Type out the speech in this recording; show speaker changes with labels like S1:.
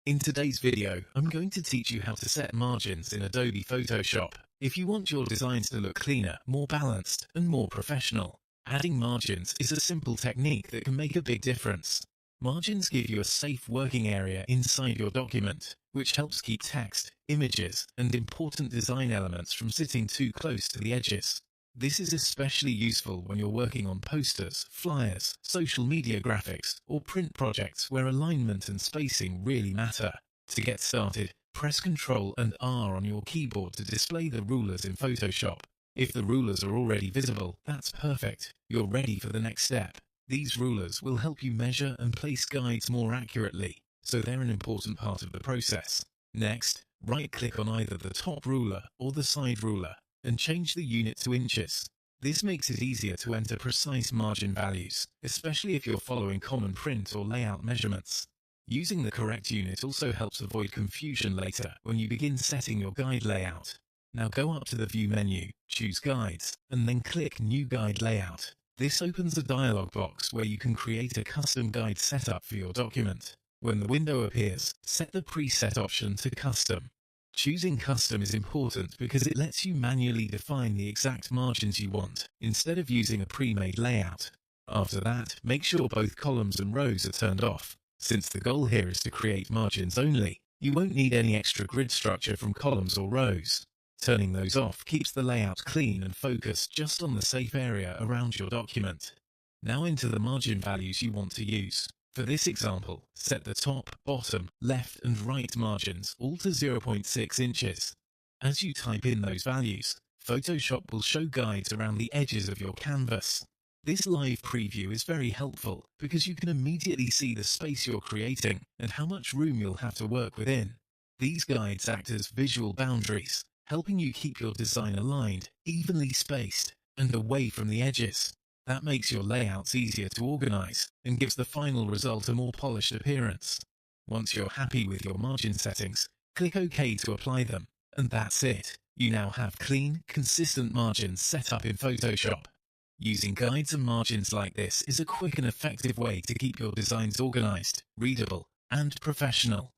S1: In today's video, I'm going to teach you how to set margins in Adobe Photoshop. If you want your designs to look cleaner, more balanced, and more professional, adding margins is a simple technique that can make a big difference. Margins give you a safe working area inside your document, which helps keep text, images, and important design elements from sitting too close to the edges. This is especially useful when you're working on posters, flyers, social media graphics, or print projects where alignment and spacing really matter. To get started, press Ctrl and R on your keyboard to display the rulers in Photoshop. If the rulers are already visible, that's perfect. You're ready for the next step. These rulers will help you measure and place guides more accurately, so they're an important part of the process. Next, right-click on either the top ruler or the side ruler, and change the unit to inches. This makes it easier to enter precise margin values, especially if you're following common print or layout measurements. Using the correct unit also helps avoid confusion later when you begin setting your guide layout. Now go up to the View menu, choose Guides, and then click New Guide Layout. This opens a dialog box where you can create a custom guide setup for your document. When the window appears, set the preset option to Custom. Choosing Custom is important because it lets you manually define the exact margins you want, instead of using a pre-made layout. After that, make sure both columns and rows are turned off. Since the goal here is to create margins only, you won't need any extra grid structure from columns or rows. Turning those off keeps the layout clean and focused just on the safe area around your document. Now into the margin values you want to use. For this example, set the top, bottom, left and right margins all to 0.6 inches. As you type in those values, Photoshop will show guides around the edges of your canvas. This live preview is very helpful because you can immediately see the space you're creating and how much room you'll have to work within. These guides act as visual boundaries, helping you keep your design aligned, evenly spaced, and away from the edges. That makes your layouts easier to organize and gives the final result a more polished appearance. Once you're happy with your margin settings, click OK to apply them, and that's it. You now have clean, consistent margins set up in Photoshop. Using guides and margins like this is a quick and effective way to keep your designs organized, readable, and professional.